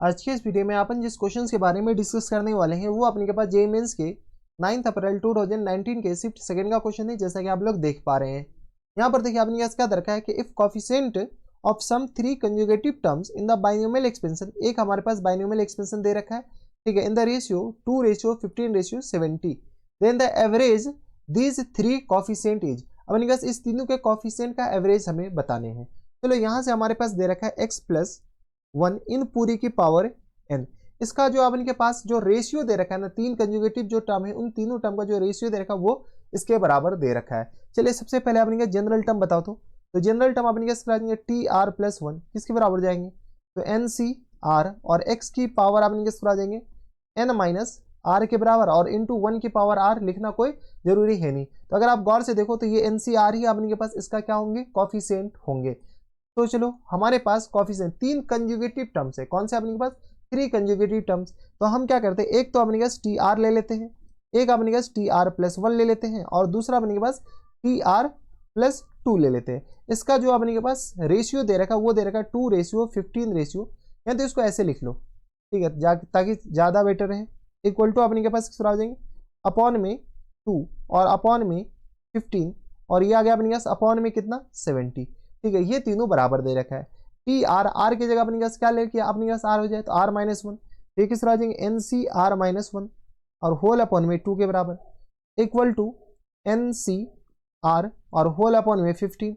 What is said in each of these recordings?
आज के इस वीडियो में अपन जिस क्वेश्चन के बारे में डिस्कस करने वाले हैं वो अपने के पास जेईई मेंस के 9 अप्रैल 2019 के शिफ्ट सेकंड का क्वेश्चन है, जैसा कि आप लोग देख पा रहे हैं। यहाँ पर देखिए आपने क्या दरखा है कि if coefficient of some 3 conjugative terms in the binomial expansion, एक हमारे पास बाइनोमियल एक्सपेंशन दे रखा है, ठीक है, in the ratio 2:15:70, then the average these 3 coefficient is. अपने पास इस तीनों के कोफिशिएंट का एवरेज हमें बताने हैं। चलो यहाँ से हमारे पास दे रखा है x+1 इन पूरी की पावर n। इसका जो अपन के पास जो रेशियो दे रखा है ना, 3 कंजुगेटिव जो टर्म है उन तीनों टर्म का जो रेशियो दे रखा है वो इसके बराबर दे रखा है। चलिए सबसे पहले अपन का जनरल टर्म बताओ तो जनरल टर्म अपन के TR+1 किसके बराबर जाएंगे, तो NCR, और x की पावर अपन के जाएंगे n-r के बराबर, और इंटू 1 की पावर r लिखना कोई जरूरी है नहीं। तो अगर आप गौर से देखो तो ये NCR ही अपन के पास इसका क्या होंगे, कोफिशिएंट होंगे। तो चलो हमारे पास कोफिशिएंट 3 कंजुगेटिव टर्म्स है, कौन से अपने के पास 3 कंजुगेटिव टर्म्स। तो हम क्या करते हैं, एक तो अपने पास TR ले लेते हैं, एक अपने पास TR+1 ले लेते हैं, और दूसरा अपने के पास TR+2 ले लेते हैं। इसका जो अपने के पास रेशियो दे रखा है वो दे रखा है 2:15 या तो इसको ऐसे लिख लो, ठीक है, ताकि ज़्यादा बेटर रहे। इक्वल टू अपने के पास किस आ जाएंगे, अपॉन में 2 और अपॉन में 15, और ये आ गया अपने पास अपॉन में कितना 70, ठीक है। ये तीनों बराबर दे रखा है। टी आर, आर की जगह अपने पास क्या ले किया, अपने पास आर हो जाए तो r-1, ये किस आ जाएंगे NCR-1 और होल अपॉन में 2 के बराबर, इक्वल टू NCR और होल अपॉन में 15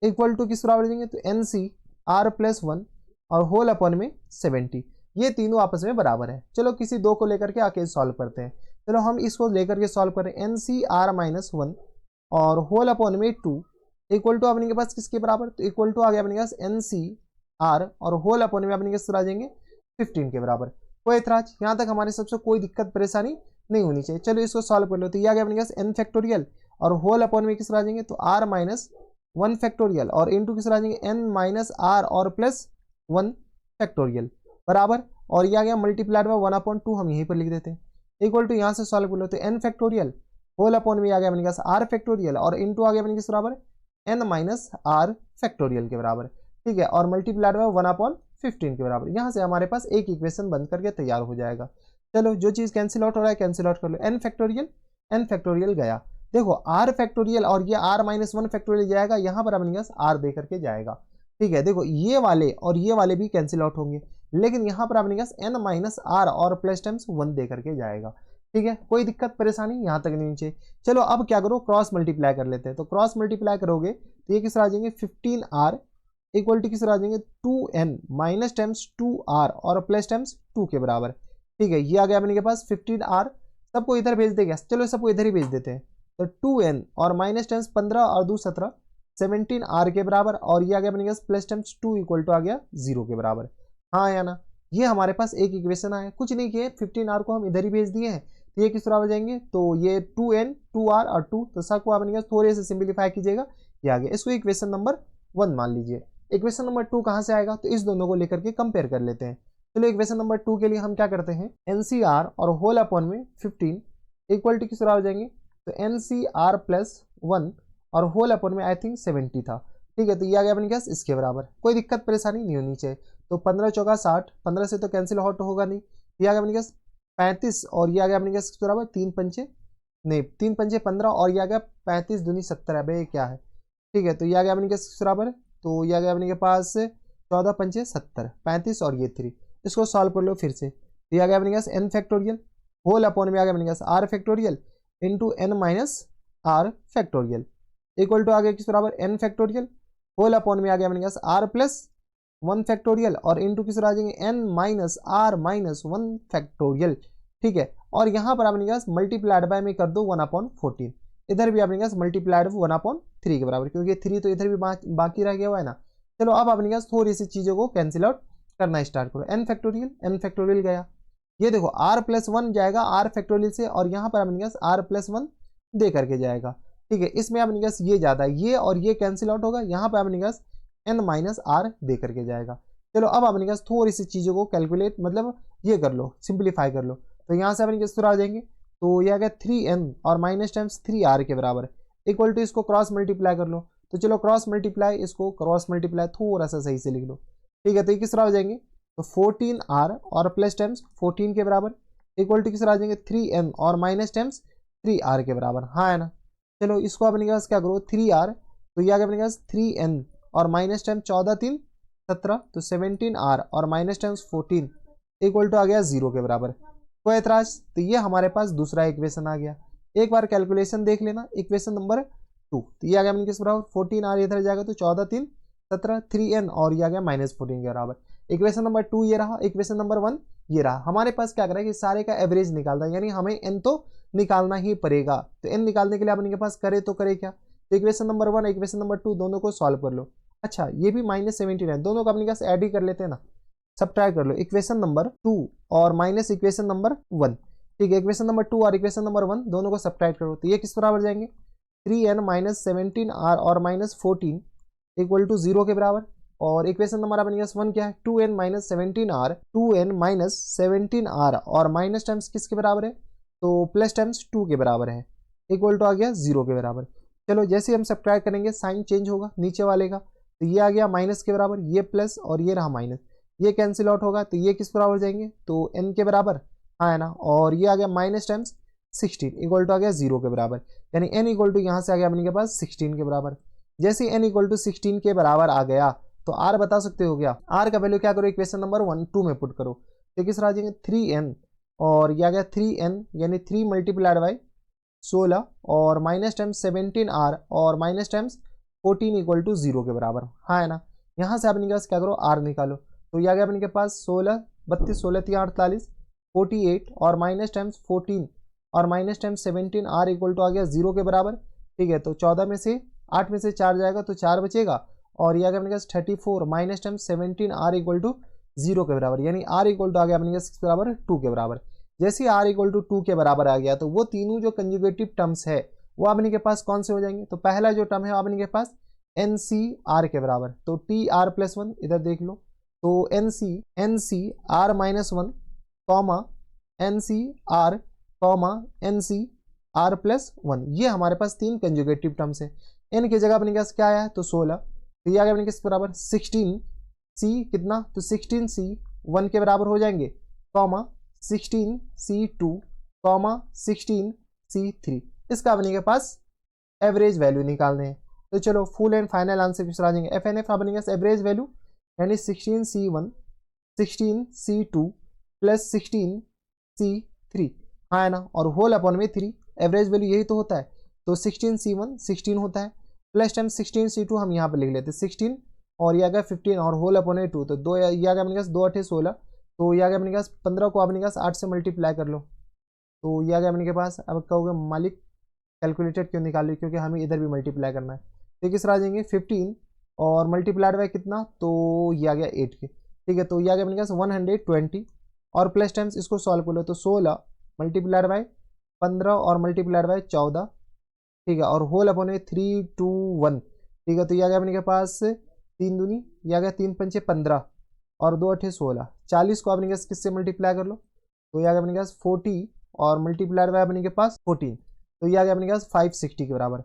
इक्वल टू किस बराबर देंगे, तो NCR+1 और होल अपॉन में 70। ये तीनों आपस में बराबर है। चलो किसी दो को लेकर के आके सॉल्व करते हैं। चलो हम इसको लेकर के सॉल्व करें, NCR-1 और होल अपॉन में 2 इक्वल टू अपने के पास किसके बराबर, तो इक्वल टू आ गया अपने पास NCR और होल अपॉन में अपने के आ जाएंगे 15 के बराबर। कोई एतराज, यहाँ तक हमारे सबसे कोई दिक्कत परेशानी नहीं होनी चाहिए। चलो इसको सॉल्व कर लो, तो ये आ गया अपने पास n और होल अपॉन में किस आ जाएंगे, तो r-1 और इंटू किस आ जाएंगे n-r और +1 बराबर, और ये आ गया मल्टीप्लाइड बाय 1/2, हम यहीं पर लिख देते हैं, इक्वल टू यहाँ से सॉल्व कर लो, तो n होल अपॉन में आ गया अपने पास r और इंटू आ गया अपने किस बराबर n-r के बराबर, ठीक है, और मल्टीप्लाइड बाय 1/15 के बराबर। यहाँ से हमारे पास एक इक्वेशन बन करके तैयार हो जाएगा। चलो जो चीज़ कैंसिल आउट हो रहा है कैंसिल आउट कर लो, n गया, देखो r और ये r-1 जाएगा, यहाँ पर अपने पास r दे करके जाएगा, ठीक है। देखो ये वाले और ये वाले भी कैंसिल आउट होंगे, लेकिन यहाँ पर अपने पास n-r और +1 दे करके जाएगा, ठीक है। कोई दिक्कत परेशानी यहाँ तक नहीं चाहिए। चलो अब क्या करो, क्रॉस मल्टीप्लाई कर लेते हैं। तो क्रॉस मल्टीप्लाई करोगे तो ये किस आ जाएंगे 15r इक्वल टू किस आ जाएंगे 2n माइनस टाइम्स 2r और प्लस टाइम्स 2 के बराबर, ठीक है। ये आ गया अपने के पास 15r, सबको इधर भेज देगा, चलो सबको इधर ही भेज देते हैं। तो 2n और माइनस टाइम्स 15 और 2 17 17r के बराबर, और ये आ गया अपने पास प्लस टाइम्स 2 इक्वल टू आ गया 0 के बराबर। हाँ या ना, ये हमारे पास एक इक्वेशन आया, कुछ नहीं किए, 15r को हम इधर ही भेज दिए हैं, तो ये किस बराबर जाएंगे, तो ये 2n 2r और 2, तो सबको अपने थोड़े से सिंप्लीफाई कीजिएगा, ये आ गया। इसको इक्वेशन नंबर 1 मान लीजिए। इक्वेशन नंबर 2 कहाँ से आएगा, तो इस दोनों को लेकर के कंपेयर कर लेते हैं। चलो इक्वेशन नंबर 2 के लिए हम क्या करते हैं, NCR और होल अपॉन में 15 इक्वल टू किस बराबर जाएंगे, तो NCR+1 और होल अपॉन में आई थिंक 70 था, ठीक है। तो ये आ गया अपने पास इसके बराबर, कोई दिक्कत परेशानी नहीं होनी चाहिए। तो 15 चौका 60, 15 से तो कैंसिल आउट होगा नहीं, ये आ गया अपने पास 35, और ये आ गया अपने पास किस बराबर 3 पंचे नहीं 3 पंचे 15, और ये आ गया 35 दूनी 70 है भाई, क्या है, ठीक है। तो ये आ गया अपने पास किस बराबर, तो ये आ गया अपने के पास 14 पंचे 70, 35 और ये 3, इसको सॉल्व कर लो फिर से। तो ये आ गया अपने पास n होल अपॉन में आ गया अपने पास r into n-r equal to आ गया किस बराबर n होल अपॉन में आ गया अपने पास r+1 और इंटू किस आ जाएंगे n-r-1, ठीक है। और यहाँ पर अपने पास मल्टीप्लाइड बाय में कर दो 1/14, इधर भी अपने पास मल्टीप्लाइड 1/3 के बराबर, क्योंकि 3 तो इधर भी बाकी रह गया हुआ है ना। चलो अब अपने पास थोड़ी सी चीज़ों को कैंसिल आउट करना स्टार्ट करो, n गया, ये देखो r+1 जाएगा r से, और यहाँ पर अपने पास r+1 दे करके जाएगा, ठीक है। इसमें अपने पास ये ज़्यादा, ये और ये कैंसिल आउट होगा, यहाँ पर अपने पास n-r दे करके जाएगा। चलो अब अपने पास थोड़ी सी चीज़ों को कैलकुलेट मतलब ये कर लो, सिंप्लीफाई कर लो। तो यहाँ से अपने किस तरह आ जाएंगे, तो ये आ गया 3n और माइनस टाइम्स 3r के बराबर, इक्वल टू इसको क्रॉस मल्टीप्लाई कर लो। तो चलो क्रॉस मल्टीप्लाई, इसको क्रॉस मल्टीप्लाई थोड़ा सा सही से लिख लो, ठीक है। तो ये किस तरह हो जाएंगे तो 14r और प्लस टाइम्स 14 के बराबर इक्वल टू किस आ जाएंगे 3n और माइनस टाइम्स 3r के बराबर, हाँ है ना। चलो इसको अपने पास क्या करो 3r, तो ये आ गया अपने पास 3n और माइनस टाइम 14 3 17, तो 17r और माइनस टाइम्स 14 इक्वल टू आ गया 0 के बराबर। कोई एतराज? तो ये हमारे पास दूसरा इक्वेशन आ गया। एक बार कैलकुलेशन देख लेना, इक्वेशन नंबर 2, तो ये आ गया अपने किस बराबर 14r इधर जाएगा तो 14 3 17 3n और ये आ गया -14 के बराबर। इक्वेशन नंबर 2 ये रहा, इक्वेशन नंबर 1 ये रहा। हमारे पास क्या करें कि सारे का एवरेज निकालना है, यानी हमें n तो निकालना ही पड़ेगा। तो n निकालने के लिए अपने के पास करे तो करे क्या, तो इक्वेशन नंबर 1 इक्वेशन नंबर 2 दोनों को सॉल्व कर लो। अच्छा ये भी -17 है, दोनों को अपने पास ऐड ही कर लेते हैं ना, सब्ट्रैक्ट कर लो इक्वेशन नंबर 2 और माइनस इक्वेशन नंबर 1। ठीक है, इक्वेशन नंबर 2 और इक्वेशन नंबर 1 दोनों को सब्ट्रैक्ट करो, तो ये किस बराबर जाएंगे 3n माइनस 17r और माइनस 14 इक्वल टू 0 के बराबर। और इक्वेशन नंबर अपने पास 1 क्या है 2n माइनस 17r और माइनस टाइम्स किसके बराबर है, तो प्लस टाइम्स 2 के बराबर है, इक्वल टू आ गया 0 के बराबर। चलो जैसे हम सब्ट्रैक्ट करेंगे साइन चेंज होगा नीचे वाले का, तो ये आ गया माइनस के बराबर, ये प्लस और ये रहा माइनस, ये कैंसिल आउट होगा, तो ये किस बराबर जाएंगे तो n के बराबर, हाँ है ना। और ये आ गया माइनस टाइम्स 16 इक्वल टू आ गया 0 के बराबर, यानी n इक्वल टू यहाँ से आ गया अपने के पास 16 के बराबर। जैसे n इक्वल टू 16 के बराबर आ गया तो r बता सकते हो गया, r का वैल्यू क्या करो इक्वेशन नंबर 1 2 में पुट करो, तो किस आ जाएंगे 3n और ये आ गया 3n यानी 3 मल्टीप्लाइड बाई 16 और माइनस टाइम्स 17r और माइनस टाइम्स 14 इक्वल टू 0 के बराबर, हाँ है ना। यहाँ से अपने पास क्या करो r निकालो, तो ये आ गया अपने के पास 16 32 16 3 48 48 और माइनस टाइम्स 14 और minus times 17r equal to आ गया 0 के बराबर। ठीक है, तो 14 में से 8 में से 4 जाएगा तो 4 बचेगा और ये आ गया अपने पास 34 minus times 17r equal to 0 के बराबर, यानी r इक्वल टू आ गया अपने पास किस बराबर 2 के बराबर। जैसे r इक्वल टू 2 के बराबर आ गया तो वो तीनों जो कंजुगेटिव टर्म्स है वो अपने के पास कौन से हो जाएंगे, तो पहला जो टर्म है अपने के पास NCr के बराबर, तो TR प्लस 1 इधर देख लो, तो NCr minus 1 comma NCr comma NCr plus 1, ये हमारे पास तीन कंजुगेटिव टर्म्स है। n की जगह अपने पास क्या आया है तो 16, तो ये आ गया अपने किस बराबर 16c कितना, तो 16c 1 के बराबर हो जाएंगे कॉमा 16c2 कॉमा 16c3, इसका अपने के पास एवरेज वैल्यू निकालने हैं। तो चलो फुल एंड फाइनल आंसर किस आ जाएंगे FNF अपने पास एवरेज वैल्यू यानी 16c1 16c2 प्लस 16c3, हाँ है ना, और होल अपॉन में 3, एवरेज वैल्यू यही तो होता है, तो 16c1 16 होता है प्लस टाइम 16c2 हम यहाँ पर लिख लेते हैं 16 और ये आ गया 15 और होल अपॉन में 2, तो दो ये आ गया अपने पास 2 8 16, तो ये आ गया अपने पास 15 को अपने पास 8 से मल्टीप्लाई कर लो, तो ये आ गया अपने के पास। अब कहोगे मालिक कैलकुलेटेड क्यों निकाल ली, क्योंकि हमें इधर भी मल्टीप्लाई करना है, तो किस आ जाएंगे 15 और मल्टीप्लाइड बाय कितना, तो ये आ गया 8 के। ठीक है, तो ये आ गया अपने पास 120 और प्लस टाइम्स इसको सॉल्व कर लो, तो 16 मल्टीप्लाइड बाय 15 और मल्टीप्लाइड बाय 14, ठीक है, और होल अपॉन में 3 2 1, ठीक है, तो ये आ गया अपने के पास 3 दूनी, ये आ गया 3 पंचे 15 और 2 8 16, 40 को अपने पास किससे मल्टीप्लाई कर लो, तो ये आ गया अपने पास 40 और मल्टीप्लाइड बाय अपने के पास 14, तो ये आ गया अपने पास 560 के बराबर,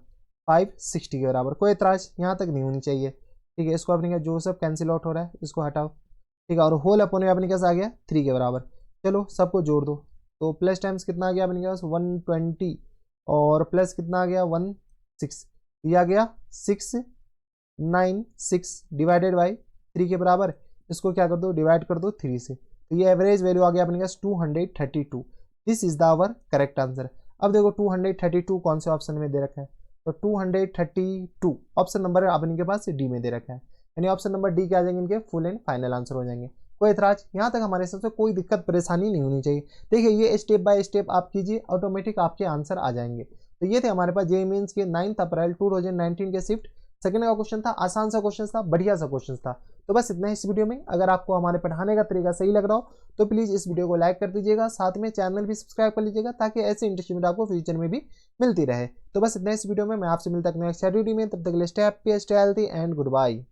560 के बराबर। कोई एतराज यहाँ तक नहीं होनी चाहिए। ठीक है, इसको अपने का जो सब कैंसिल आउट हो रहा है इसको हटाओ, ठीक है, और होल अपॉन में अपने पास आ गया 3 के बराबर। चलो सबको जोड़ दो, तो प्लस टाइम्स कितना आ गया अपने पास 120 और प्लस कितना आ गया 16, ये आ गया 696 डिवाइडेड बाई 3 के बराबर, इसको क्या कर दो डिवाइड कर दो 3 से, तो ये एवरेज वैल्यू आ गया अपने पास 232। This is the our correct answer. अब देखो 232 कौन से ऑप्शन में दे रखा है, तो 232 ऑप्शन नंबर अपने के पास डी में दे रखा है, यानी ऑप्शन नंबर डी के आ जाएंगे इनके फुल एंड फाइनल आंसर हो जाएंगे। कोई एतराज यहाँ तक हमारे हिसाब से कोई दिक्कत परेशानी नहीं होनी चाहिए। देखिए ये स्टेप बाय स्टेप आप कीजिए, ऑटोमेटिक आपके आंसर आ जाएंगे। तो ये थे हमारे पास जेईई मेंस के 9 अप्रैल 2019 के शिफ्ट सेकंड का क्वेश्चन था, आसान सा क्वेश्चन था, बढ़िया सा क्वेश्चन था। तो बस इतना ही इस वीडियो में। अगर आपको हमारे पढ़ाने का तरीका सही लग रहा हो तो प्लीज़ इस वीडियो को लाइक कर दीजिएगा, साथ में चैनल भी सब्सक्राइब कर लीजिएगा ताकि ऐसे इंटरेस्टिंग वीडियो आपको फ्यूचर में भी मिलती रहे। तो बस इतना इस वीडियो में, मैं आपसे मिलता हूं नेक्स्ट वीडियो में, तब तक के लिए stay happy, stay healthy and good bye.